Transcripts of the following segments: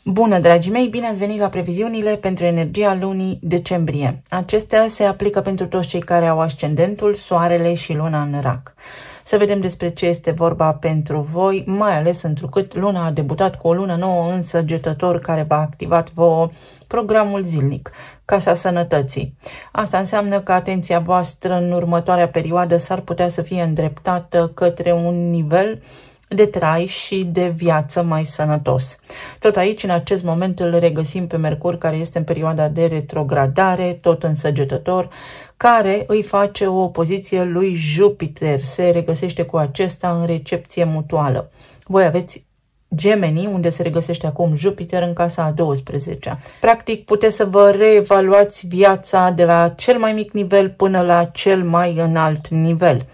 Bună, dragii mei! Bine ați venit la previziunile pentru energia lunii decembrie. Acestea se aplică pentru toți cei care au ascendentul, soarele și luna în rac. Să vedem despre ce este vorba pentru voi, mai ales întrucât luna a debutat cu o lună nouă în Săgetător, care v-a activat vouă programul zilnic, Casa Sănătății. Asta înseamnă că atenția voastră în următoarea perioadă s-ar putea să fie îndreptată către un nivel de trai și de viață mai sănătos. Tot aici, în acest moment, îl regăsim pe Mercur, care este în perioada de retrogradare, tot în Săgetător, care îi face o opoziție lui Jupiter. Se regăsește cu acesta în recepție mutuală. Voi aveți Gemeni, unde se regăsește acum Jupiter în casa a 12-a. Practic, puteți să vă reevaluați viața de la cel mai mic nivel până la cel mai înalt nivel.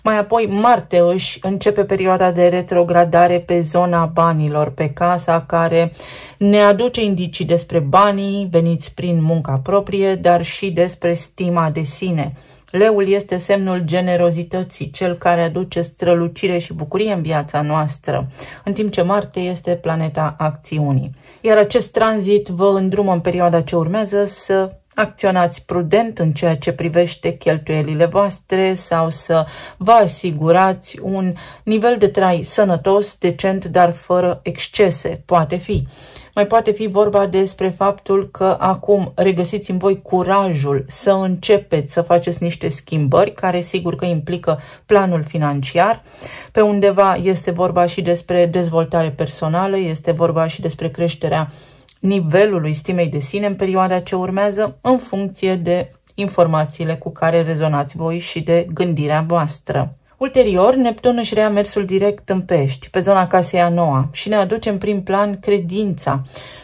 Mai apoi, Marte își începe perioada de retrogradare pe zona banilor, pe casa care ne aduce indicii despre banii veniți prin munca proprie, dar și despre stima de sine. Leul este semnul generozității, cel care aduce strălucire și bucurie în viața noastră, în timp ce Marte este planeta acțiunii. Iar acest tranzit vă îndrumă în perioada ce urmează să acționați prudent în ceea ce privește cheltuielile voastre sau să vă asigurați un nivel de trai sănătos, decent, dar fără excese. Poate fi. Mai poate fi vorba despre faptul că acum regăsiți în voi curajul să începeți să faceți niște schimbări care sigur că implică planul financiar. Pe undeva este vorba și despre dezvoltare personală, este vorba și despre creșterea nivelului stimei de sine în perioada ce urmează, în funcție de informațiile cu care rezonați voi și de gândirea voastră. Ulterior, Neptun își reia mersul direct în Pești, pe zona casei a noua, și ne aduce în prim plan credința.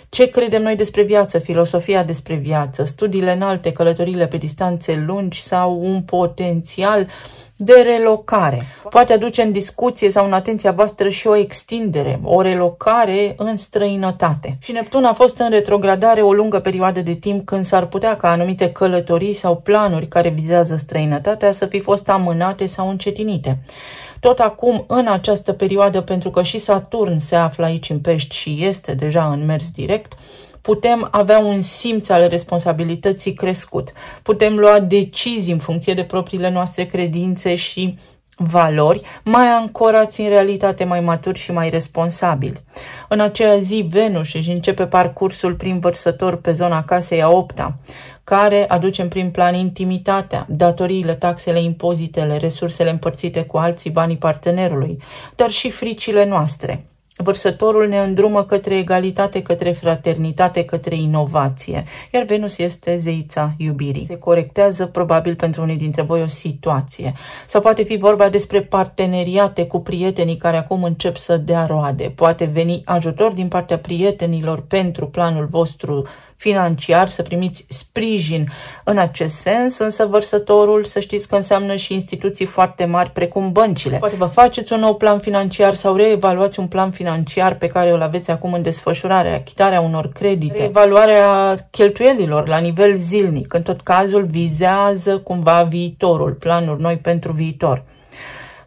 Ce credem noi despre viață, filosofia despre viață, studiile înalte, călătoriile pe distanțe lungi sau un potențial de relocare. Poate aduce în discuție sau în atenția voastră și o extindere, o relocare în străinătate. Și Neptun a fost în retrogradare o lungă perioadă de timp, când s-ar putea ca anumite călătorii sau planuri care vizează străinătatea să fi fost amânate sau încetinite. Tot acum, în această perioadă, pentru că și Saturn se află aici în Pești și este deja în mers direct, putem avea un simț al responsabilității crescut. Putem lua decizii în funcție de propriile noastre credințe și valori, mai ancorați în realitate, mai maturi și mai responsabili. În aceea zi, Venus își începe parcursul prin Vărsător pe zona casei a 8-a, care aduce în prim plan intimitatea, datoriile, taxele, impozitele, resursele împărțite cu alții, banii partenerului, dar și fricile noastre. Vărsătorul ne îndrumă către egalitate, către fraternitate, către inovație, iar Venus este zeița iubirii. Se corectează probabil pentru unii dintre voi o situație, sau poate fi vorba despre parteneriate cu prietenii care acum încep să dea roade. Poate veni ajutor din partea prietenilor pentru planul vostru financiar, să primiți sprijin în acest sens, însă Vărsătorul, să știți că înseamnă și instituții foarte mari precum băncile. Poate vă faceți un nou plan financiar sau reevaluați un plan financiar pe care îl aveți acum în desfășurare, achitarea unor credite, reevaluarea cheltuielilor la nivel zilnic. În tot cazul vizează cumva viitorul, planuri noi pentru viitor.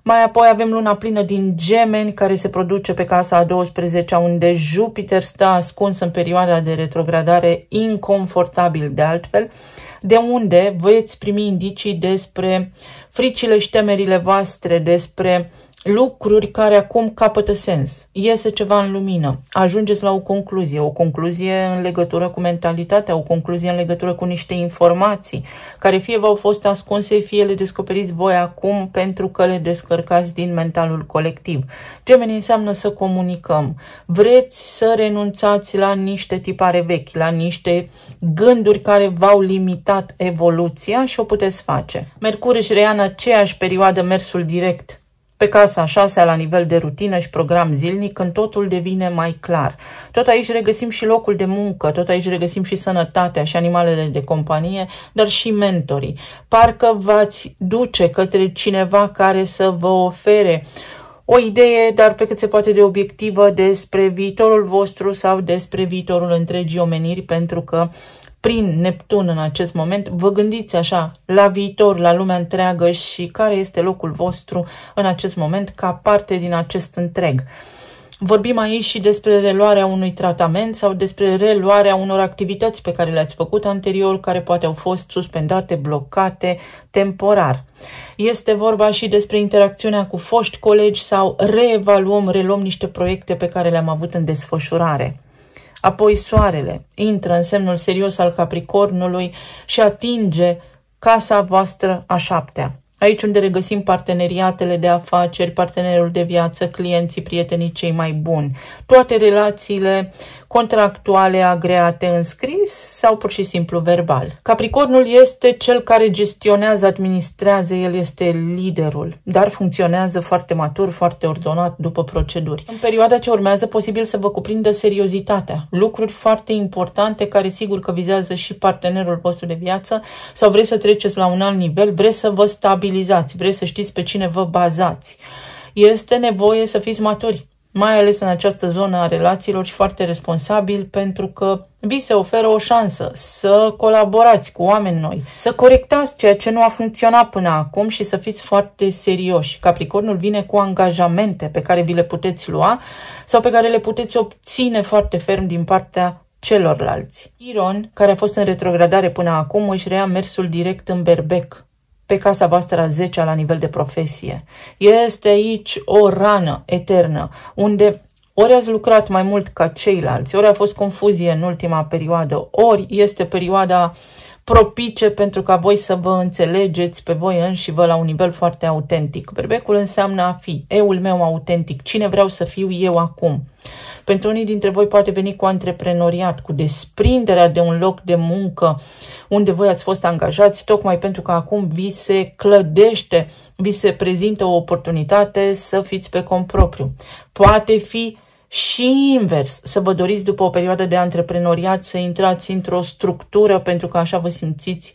Mai apoi avem luna plină din Gemeni, care se produce pe casa a 12-a, unde Jupiter stă ascuns în perioada de retrogradare, inconfortabil de altfel, de unde veți primi indicii despre fricile și temerile voastre, despre lucruri care acum capătă sens. Iese ceva în lumină. Ajungeți la o concluzie în legătură cu mentalitatea, o concluzie în legătură cu niște informații care fie v-au fost ascunse, fie le descoperiți voi acum pentru că le descărcați din mentalul colectiv. Gemeni înseamnă să comunicăm. Vreți să renunțați la niște tipare vechi, la niște gânduri care v-au limitat evoluția și o puteți face. Mercur își reia în aceeași perioadă mersul direct pe casa a 6-a la nivel de rutină și program zilnic, când totul devine mai clar. Tot aici regăsim și locul de muncă, tot aici regăsim și sănătatea și animalele de companie, dar și mentorii. Parcă v-ați duce către cineva care să vă ofere o idee, dar pe cât se poate de obiectivă, despre viitorul vostru sau despre viitorul întregii omeniri, pentru că prin Neptun în acest moment vă gândiți așa la viitor, la lumea întreagă și care este locul vostru în acest moment ca parte din acest întreg. Vorbim aici și despre reluarea unui tratament sau despre reluarea unor activități pe care le-ați făcut anterior, care poate au fost suspendate, blocate temporar. Este vorba și despre interacțiunea cu foști colegi sau reluăm niște proiecte pe care le-am avut în desfășurare. Apoi soarele intră în semnul serios al Capricornului și atinge casa voastră a 7-a. Aici unde regăsim parteneriatele de afaceri, partenerul de viață, clienții, prietenii cei mai buni. Toate relațiile contractuale agreate în scris sau pur și simplu verbal. Capricornul este cel care gestionează, administrează, el este liderul, dar funcționează foarte matur, foarte ordonat, după proceduri. În perioada ce urmează, posibil să vă cuprindă seriozitatea, lucruri foarte importante care sigur că vizează și partenerul vostru de viață sau vreți să treceți la un alt nivel, vreți să vă stabilizați, vreți să știți pe cine vă bazați. Este nevoie să fiți maturi, mai ales în această zonă a relațiilor și foarte responsabil, pentru că vi se oferă o șansă să colaborați cu oameni noi, să corectați ceea ce nu a funcționat până acum și să fiți foarte serioși. Capricornul vine cu angajamente pe care vi le puteți lua sau pe care le puteți obține foarte ferm din partea celorlalți. Chiron, care a fost în retrogradare până acum, își reia mersul direct în Berbec, pe casa voastră a 10-a la nivel de profesie. Este aici o rană eternă, unde ori ați lucrat mai mult ca ceilalți, ori a fost confuzie în ultima perioadă, ori este perioada propice pentru ca voi să vă înțelegeți pe voi înșivă la un nivel foarte autentic. Berbecul înseamnă a fi, eul meu autentic, cine vreau să fiu eu acum. Pentru unii dintre voi poate veni cu antreprenoriat, cu desprinderea de un loc de muncă unde voi ați fost angajați, tocmai pentru că acum vi se clădește, vi se prezintă o oportunitate să fiți pe cont propriu. Poate fi și invers, să vă doriți după o perioadă de antreprenoriat să intrați într-o structură pentru că așa vă simțiți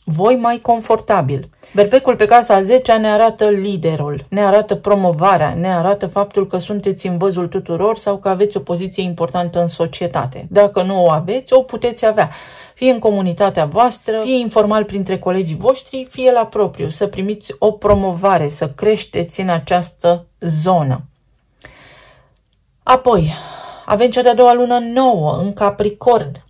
voi mai confortabil. Berbecul pe casa a 10-a ne arată liderul, ne arată promovarea, ne arată faptul că sunteți în văzul tuturor sau că aveți o poziție importantă în societate. Dacă nu o aveți, o puteți avea, fie în comunitatea voastră, fie informal printre colegii voștri, fie la propriu, să primiți o promovare, să creșteți în această zonă. Apoi, avem cea de-a doua lună nouă în Capricorn.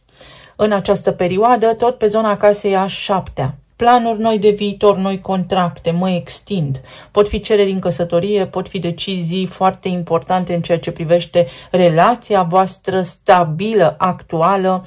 În această perioadă, tot pe zona casei a 7-a. Planuri noi de viitor, noi contracte, mă extind. Pot fi cereri în căsătorie, pot fi decizii foarte importante în ceea ce privește relația voastră stabilă, actuală,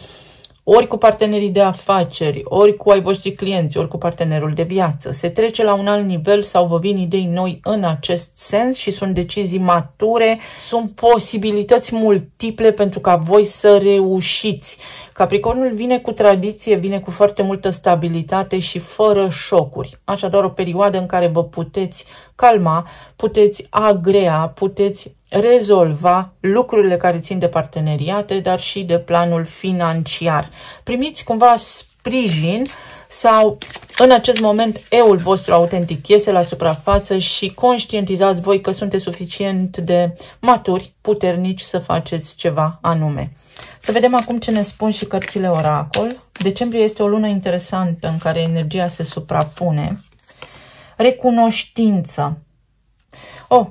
ori cu partenerii de afaceri, ori cu ai voștri clienți, ori cu partenerul de viață. Se trece la un alt nivel sau vă vin idei noi în acest sens și sunt decizii mature, sunt posibilități multiple pentru ca voi să reușiți. Capricornul vine cu tradiție, vine cu foarte multă stabilitate și fără șocuri. Așadar, o perioadă în care vă puteți calma, puteți agrea, puteți rezolva lucrurile care țin de parteneriate, dar și de planul financiar. Primiți cumva sprijin sau în acest moment eul vostru autentic iese la suprafață și conștientizați voi că sunteți suficient de maturi, puternici să faceți ceva anume. Să vedem acum ce ne spun și cărțile oracol. Decembrie este o lună interesantă în care energia se suprapune. Recunoștință.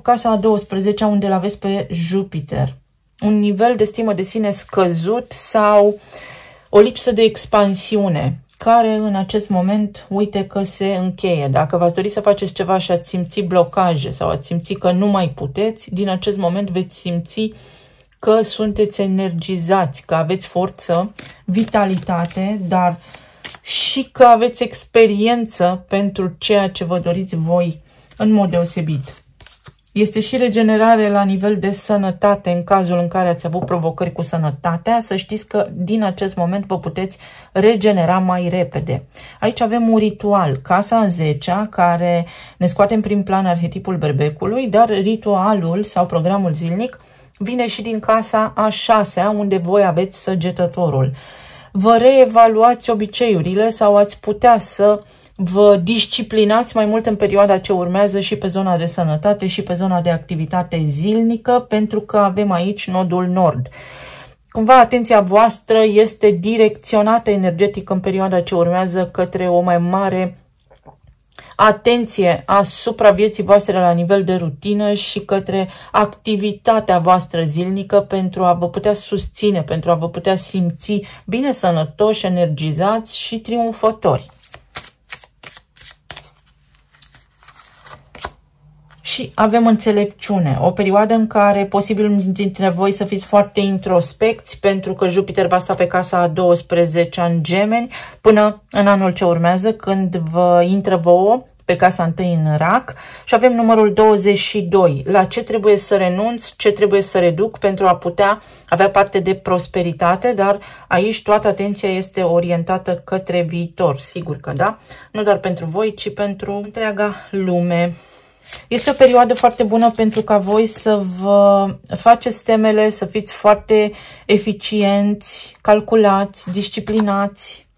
Casa a 12-a, unde îl aveți pe Jupiter. Un nivel de stimă de sine scăzut sau o lipsă de expansiune, care în acest moment, uite că se încheie. Dacă v-ați dori să faceți ceva și ați simți blocaje sau ați simți că nu mai puteți, din acest moment veți simți că sunteți energizați, că aveți forță, vitalitate, dar și că aveți experiență pentru ceea ce vă doriți voi în mod deosebit. Este și regenerare la nivel de sănătate în cazul în care ați avut provocări cu sănătatea. Să știți că din acest moment vă puteți regenera mai repede. Aici avem un ritual, casa a 10-a, care ne scoate în prim plan arhetipul berbecului, dar ritualul sau programul zilnic vine și din casa a 6-a, unde voi aveți săgetătorul. Vă reevaluați obiceiurile sau ați putea să vă disciplinați mai mult în perioada ce urmează și pe zona de sănătate și pe zona de activitate zilnică, pentru că avem aici nodul nord. Cumva atenția voastră este direcționată energetic în perioada ce urmează către o mai mare atenție asupra vieții voastre la nivel de rutină și către activitatea voastră zilnică pentru a vă putea susține, pentru a vă putea simți bine, sănătoși, energizați și triumfători. Și avem înțelepciune, o perioadă în care posibil dintre voi să fiți foarte introspecți, pentru că Jupiter va sta pe casa a 12 în Gemeni până în anul ce urmează, când vă intră vouă pe casa 1 în Rac, și avem numărul 22. La ce trebuie să renunț, ce trebuie să reduc pentru a putea avea parte de prosperitate, dar aici toată atenția este orientată către viitor, sigur că da, nu doar pentru voi, ci pentru întreaga lume. Este o perioadă foarte bună pentru ca voi să vă faceți temele, să fiți foarte eficienți, calculați, disciplinați,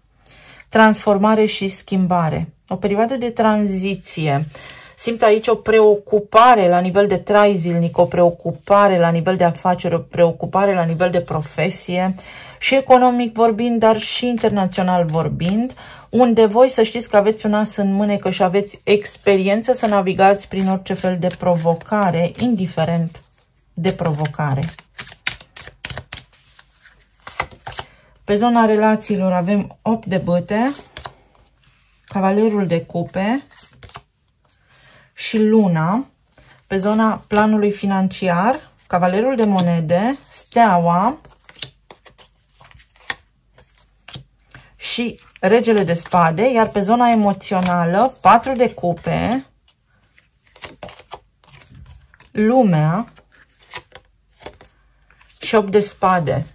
transformare și schimbare. O perioadă de tranziție. Simt aici o preocupare la nivel de trai zilnic, o preocupare la nivel de afaceri, o preocupare la nivel de profesie și economic vorbind, dar și internațional vorbind, unde voi să știți că aveți un as în mânecă și aveți experiență să navigați prin orice fel de provocare, indiferent de provocare. Pe zona relațiilor avem 8 de bâte, Cavalerul de cupe și Luna. Pe zona planului financiar, Cavalerul de monede, Steaua și Regele de spade, iar pe zona emoțională, 4 de cupe, Lumea și 8 de spade.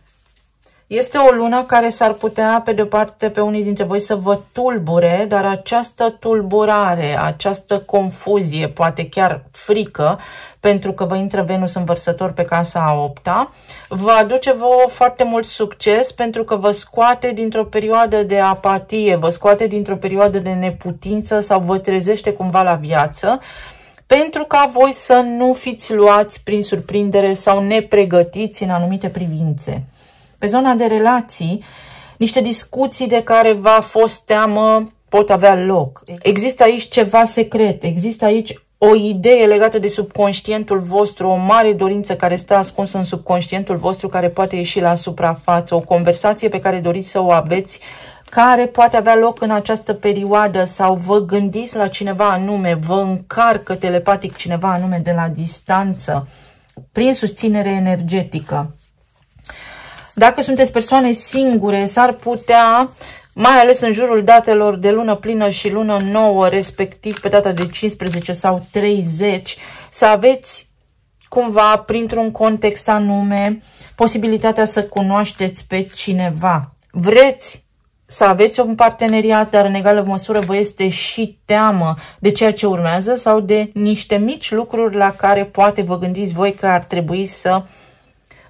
Este o lună care s-ar putea, pe de-o parte, pe unii dintre voi să vă tulbure, dar această tulburare, această confuzie, poate chiar frică, pentru că vă intră Venus în Vărsător pe casa a 8-a, vă aduce vouă foarte mult succes, pentru că vă scoate dintr-o perioadă de apatie, vă scoate dintr-o perioadă de neputință sau vă trezește cumva la viață, pentru ca voi să nu fiți luați prin surprindere sau nepregătiți în anumite privințe. Pe zona de relații, niște discuții de care v-a fost teamă pot avea loc. Există aici ceva secret, există aici o idee legată de subconștientul vostru, o mare dorință care stă ascunsă în subconștientul vostru, care poate ieși la suprafață, o conversație pe care doriți să o aveți, care poate avea loc în această perioadă, sau vă gândiți la cineva anume, vă încarcă telepatic cineva anume de la distanță, prin susținere energetică. Dacă sunteți persoane singure, s-ar putea, mai ales în jurul datelor de lună plină și lună nouă, respectiv pe data de 15 sau 30, să aveți cumva, printr-un context anume, posibilitatea să cunoașteți pe cineva. Vreți să aveți un parteneriat, dar în egală măsură vă este și teamă de ceea ce urmează sau de niște mici lucruri la care poate vă gândiți voi că ar trebui să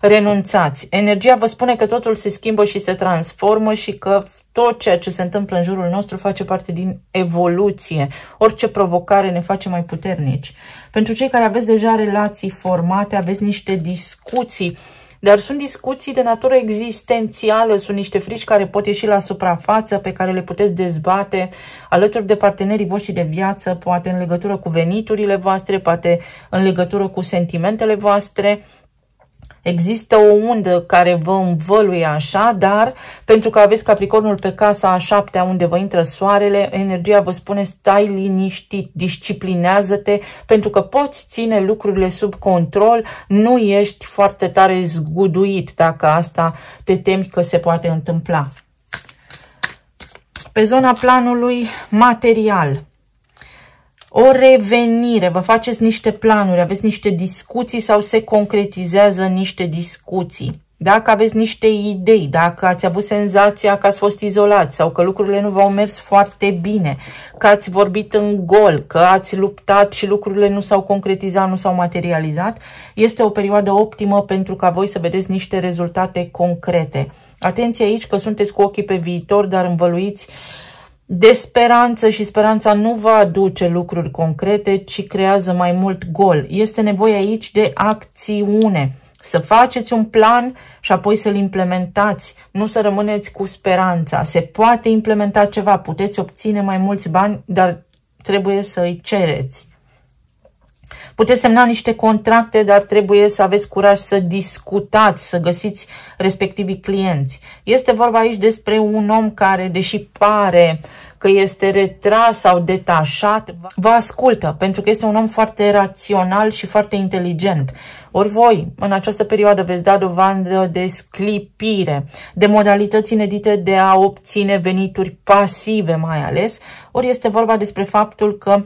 renunțați. Energia vă spune că totul se schimbă și se transformă și că tot ceea ce se întâmplă în jurul nostru face parte din evoluție. Orice provocare ne face mai puternici. Pentru cei care aveți deja relații formate, aveți niște discuții, dar sunt discuții de natură existențială, sunt niște frici care pot ieși la suprafață, pe care le puteți dezbate alături de partenerii voștri de viață, poate în legătură cu veniturile voastre, poate în legătură cu sentimentele voastre. Există o undă care vă învăluie așa, dar pentru că aveți Capricornul pe casa a 7-a unde vă intră soarele, energia vă spune stai liniștit, disciplinează-te, pentru că poți ține lucrurile sub control, nu ești foarte tare zguduit dacă asta te temi că se poate întâmpla. Pe zona planului material, o revenire, vă faceți niște planuri, aveți niște discuții sau se concretizează niște discuții. Dacă aveți niște idei, dacă ați avut senzația că ați fost izolați sau că lucrurile nu v-au mers foarte bine, că ați vorbit în gol, că ați luptat și lucrurile nu s-au concretizat, nu s-au materializat, este o perioadă optimă pentru ca voi să vedeți niște rezultate concrete. Atenție aici că sunteți cu ochii pe viitor, dar învăluiți de speranță și speranța nu va aduce lucruri concrete, ci creează mai mult gol. Este nevoie aici de acțiune. Să faceți un plan și apoi să-l implementați. Nu să rămâneți cu speranța. Se poate implementa ceva, puteți obține mai mulți bani, dar trebuie să îi cereți. Puteți semna niște contracte, dar trebuie să aveți curaj să discutați, să găsiți respectivii clienți. Este vorba aici despre un om care, deși pare că este retras sau detașat, vă ascultă, pentru că este un om foarte rațional și foarte inteligent. Ori voi, în această perioadă, veți da dovadă de sclipire, de modalități inedite de a obține venituri pasive mai ales, ori este vorba despre faptul că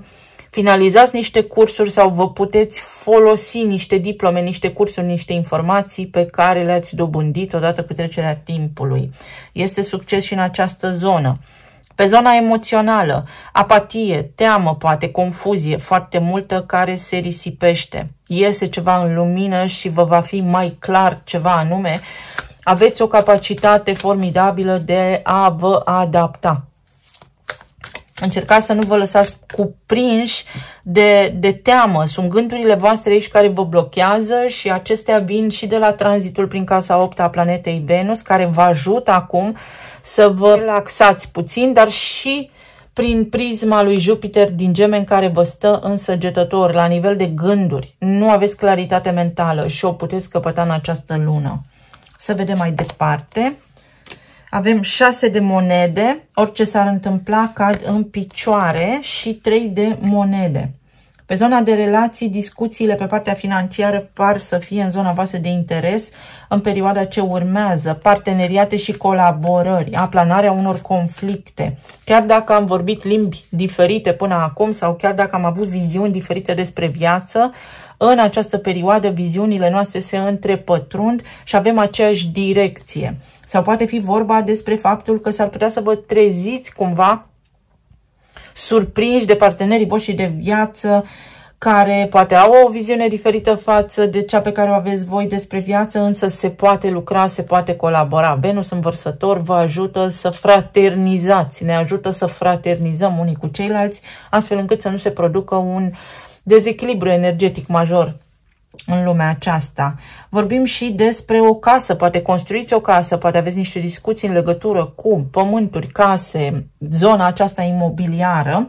finalizați niște cursuri sau vă puteți folosi niște diplome, niște cursuri, niște informații pe care le-ați dobândit odată cu trecerea timpului. Este succes și în această zonă. Pe zona emoțională, apatie, teamă, poate confuzie foarte multă care se risipește. Iese ceva în lumină și vă va fi mai clar ceva anume. Aveți o capacitate formidabilă de a vă adapta. Încercați să nu vă lăsați cuprinși de teamă. Sunt gândurile voastre aici care vă blochează și acestea vin și de la tranzitul prin casa 8 a planetei Venus, care vă ajută acum să vă relaxați puțin, dar și prin prisma lui Jupiter din Gemeni care vă stă însăgetător la nivel de gânduri. Nu aveți claritate mentală și o puteți căpăta în această lună. Să vedem mai departe. Avem 6 de monede, orice s-ar întâmpla cad în picioare și 3 de monede. Pe zona de relații, discuțiile pe partea financiară par să fie în zona voastră de interes în perioada ce urmează, parteneriate și colaborări, aplanarea unor conflicte. Chiar dacă am vorbit limbi diferite până acum sau chiar dacă am avut viziuni diferite despre viață, în această perioadă viziunile noastre se întrepătrund și avem aceeași direcție. Sau poate fi vorba despre faptul că s-ar putea să vă treziți cumva surprinși de partenerii voștri de viață care poate au o viziune diferită față de cea pe care o aveți voi despre viață, însă se poate lucra, se poate colabora. Venus învărsător vă ajută să fraternizați, ne ajută să fraternizăm unii cu ceilalți, astfel încât să nu se producă un dezechilibru energetic major în lumea aceasta. Vorbim și despre o casă, poate construiți o casă, poate aveți niște discuții în legătură cu pământuri, case, zona aceasta imobiliară,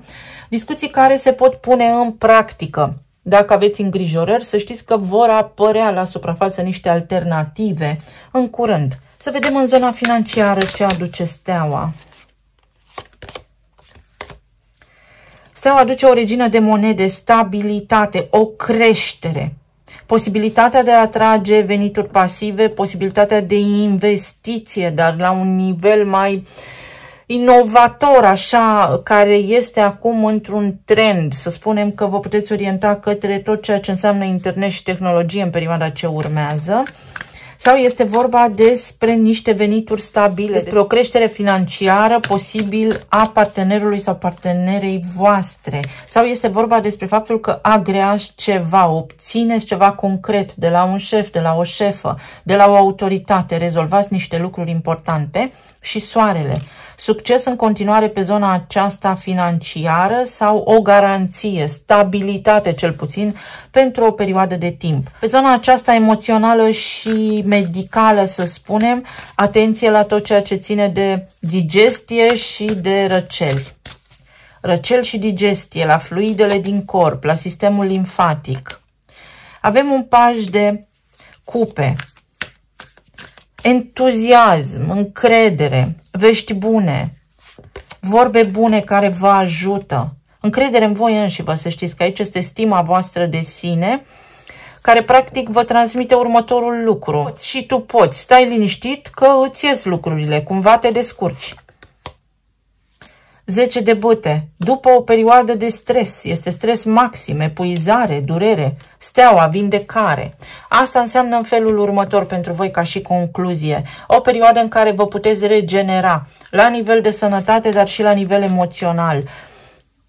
discuții care se pot pune în practică. Dacă aveți îngrijorări, să știți că vor apărea la suprafață niște alternative în curând. Să vedem în zona financiară ce aduce steaua. Steaua aduce o regină de monede, stabilitate, o creștere, posibilitatea de a atrage venituri pasive, posibilitatea de investiție, dar la un nivel mai inovator, așa, care este acum într-un trend. Să spunem că vă puteți orienta către tot ceea ce înseamnă internet și tehnologie în perioada ce urmează. Sau este vorba despre niște venituri stabile, despre o creștere financiară posibil a partenerului sau partenerei voastre. Sau este vorba despre faptul că agreați ceva, obțineți ceva concret de la un șef, de la o șefă, de la o autoritate, rezolvați niște lucruri importante. Și soarele, succes în continuare pe zona aceasta financiară sau o garanție, stabilitate cel puțin pentru o perioadă de timp. Pe zona aceasta emoțională și medicală, să spunem, atenție la tot ceea ce ține de digestie și de răceli. Răcel și digestie, la fluidele din corp, la sistemul limfatic. Avem un paj de cupe. Entuziasm, încredere, vești bune, vorbe bune care vă ajută, încredere în voi înși-vă, să știți că aici este stima voastră de sine, care practic vă transmite următorul lucru. Și tu poți, stai liniștit că îți ies lucrurile, cumva te descurci. 10 de bâte, după o perioadă de stres, este stres maxim, epuizare, durere, steaua, vindecare. Asta înseamnă în felul următor pentru voi ca și concluzie, o perioadă în care vă puteți regenera la nivel de sănătate, dar și la nivel emoțional.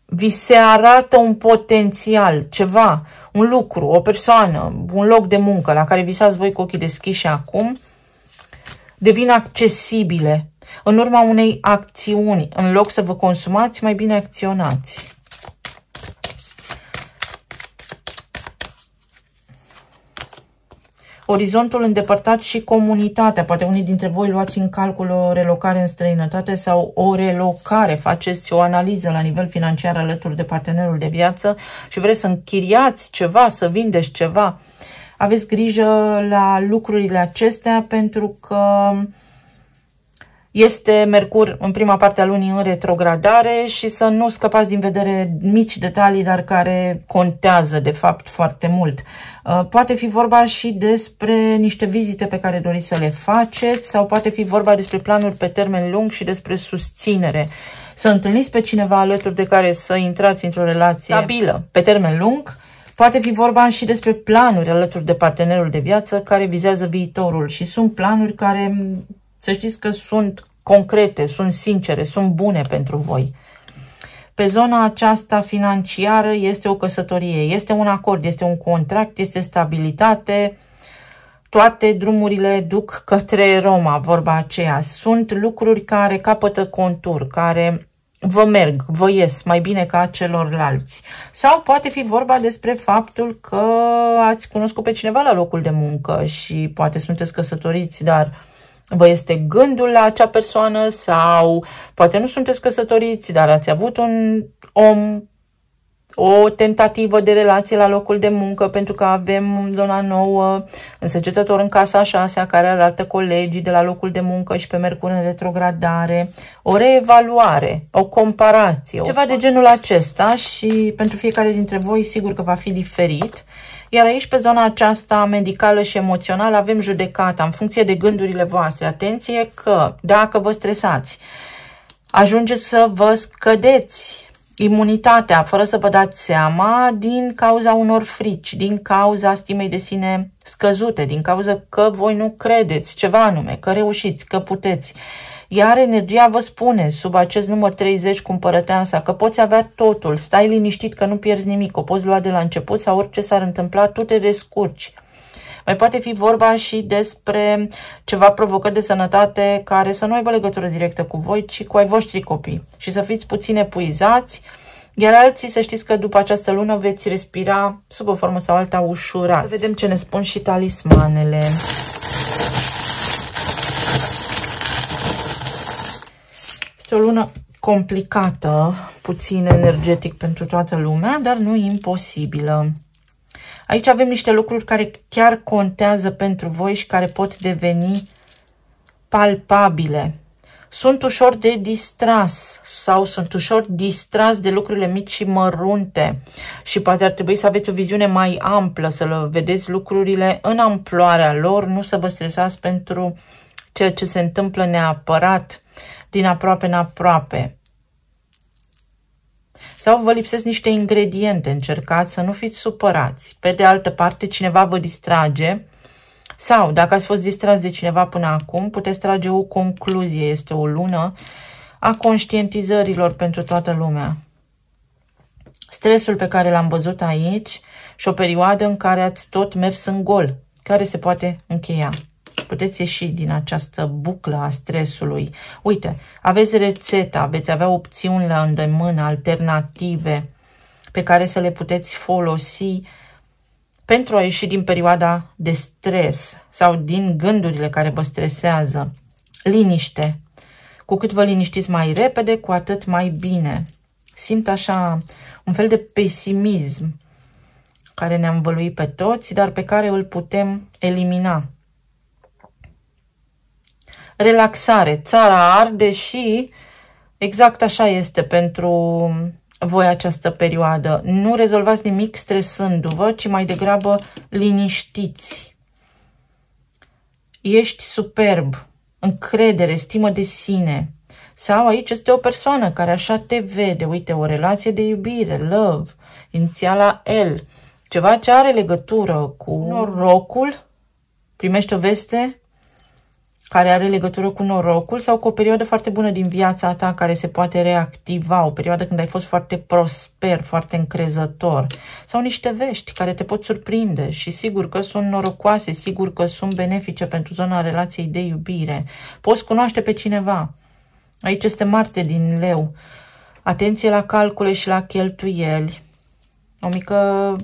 Vi se arată un potențial, ceva, un lucru, o persoană, un loc de muncă la care visați voi cu ochii deschiși acum, devin accesibile. În urma unei acțiuni, în loc să vă consumați, mai bine acționați. Orizontul îndepărtat și comunitatea. Poate unii dintre voi luați în calcul o relocare în străinătate sau o relocare. Faceți o analiză la nivel financiar alături de partenerul de viață și vreți să închiriați ceva, să vindeți ceva. Aveți grijă la lucrurile acestea pentru că este Mercur în prima parte a lunii în retrogradare și să nu scăpați din vedere mici detalii, dar care contează de fapt foarte mult. Poate fi vorba și despre niște vizite pe care doriți să le faceți sau poate fi vorba despre planuri pe termen lung și despre susținere. Să întâlniți pe cineva alături de care să intrați într-o relație stabilă pe termen lung. Poate fi vorba și despre planuri alături de partenerul de viață care vizează viitorul și sunt planuri care, să știți că sunt concrete, sunt sincere, sunt bune pentru voi. Pe zona aceasta financiară este o căsătorie, este un acord, este un contract, este stabilitate. Toate drumurile duc către Roma, vorba aceea. Sunt lucruri care capătă contur, care vă merg, vă ies mai bine ca celorlalți. Sau poate fi vorba despre faptul că ați cunoscut pe cineva la locul de muncă și poate sunteți căsătoriți, dar vă este gândul la acea persoană sau poate nu sunteți căsătoriți, dar ați avut un om, o tentativă de relație la locul de muncă, pentru că avem zona nouă însăgetător în casa a 6-a care arată colegii de la locul de muncă și pe Mercur în retrogradare, o reevaluare, o comparație, ceva de genul acesta și pentru fiecare dintre voi sigur că va fi diferit. Iar aici, pe zona aceasta medicală și emoțională, avem judecata în funcție de gândurile voastre. Atenție că dacă vă stresați, ajungeți să vă scădeți imunitatea fără să vă dați seama din cauza unor frici, din cauza stimei de sine scăzute, din cauza că voi nu credeți ceva anume, că reușiți, că puteți. Iar energia vă spune, sub acest număr 30 cu împărăteasa, că poți avea totul, stai liniștit că nu pierzi nimic, o poți lua de la început sau orice s-ar întâmpla, tu te descurci. Mai poate fi vorba și despre ceva provocări de sănătate care să nu aibă legătură directă cu voi, ci cu ai voștri copii și să fiți puțin epuizați, iar alții să știți că după această lună veți respira sub o formă sau alta ușurat. Să vedem ce ne spun și talismanele. Este o lună complicată, puțin energetic pentru toată lumea, dar nu imposibilă. Aici avem niște lucruri care chiar contează pentru voi și care pot deveni palpabile. Sunt ușor de distras sau sunt ușor distras de lucrurile mici și mărunte și poate ar trebui să aveți o viziune mai amplă, să vedeți lucrurile în amploarea lor, nu să vă stresați pentru ceea ce se întâmplă neapărat din aproape în aproape. Sau vă lipsesc niște ingrediente, încercați să nu fiți supărați. Pe de altă parte, cineva vă distrage sau, dacă ați fost distrați de cineva până acum, puteți trage o concluzie. Este o lună a conștientizărilor pentru toată lumea. Stresul pe care l-am văzut aici și o perioadă în care ați tot mers în gol, care se poate încheia. Puteți ieși din această buclă a stresului. Uite, aveți rețeta, veți avea opțiuni la îndemână, alternative pe care să le puteți folosi pentru a ieși din perioada de stres sau din gândurile care vă stresează. Liniște. Cu cât vă liniștiți mai repede, cu atât mai bine. Simt așa un fel de pesimism care ne-a învăluit pe toți, dar pe care îl putem elimina. Relaxare. Țara arde și exact așa este pentru voi această perioadă. Nu rezolvați nimic stresându-vă, ci mai degrabă liniștiți. Ești superb, încredere, stimă de sine. Sau aici este o persoană care așa te vede. Uite, o relație de iubire, love, inițiala L. Ceva ce are legătură cu norocul. Primești o veste care are legătură cu norocul sau cu o perioadă foarte bună din viața ta care se poate reactiva, o perioadă când ai fost foarte prosper, foarte încrezător, sau niște vești care te pot surprinde și sigur că sunt norocoase, sigur că sunt benefice pentru zona relației de iubire. Poți cunoaște pe cineva. Aici este Marte din Leu. Atenție la calcule și la cheltuieli. O mică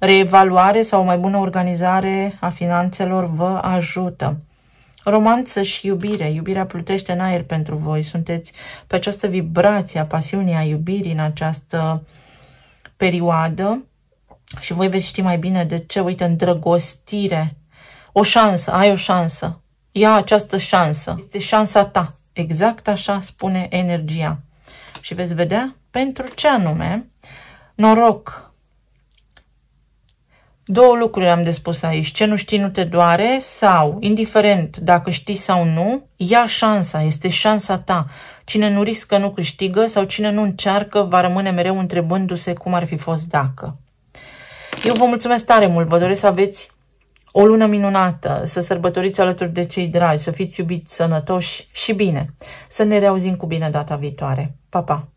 Reevaluare sau o mai bună organizare a finanțelor vă ajută. Romanță și iubire. Iubirea plutește în aer pentru voi. Sunteți pe această vibrație a pasiunii, a iubirii în această perioadă și voi veți ști mai bine de ce. Uite, îndrăgostire. O șansă, ai o șansă. Ia această șansă. Este șansa ta. Exact așa spune energia. Și veți vedea pentru ce anume. Noroc. Două lucruri am de spus aici. Ce nu știi nu te doare sau, indiferent dacă știi sau nu, ia șansa, este șansa ta. Cine nu riscă nu câștigă sau cine nu încearcă va rămâne mereu întrebându-se cum ar fi fost dacă. Eu vă mulțumesc tare mult, vă doresc să aveți o lună minunată, să sărbătoriți alături de cei dragi, să fiți iubiți, sănătoși și bine. Să ne reauzim cu bine data viitoare. Pa, pa!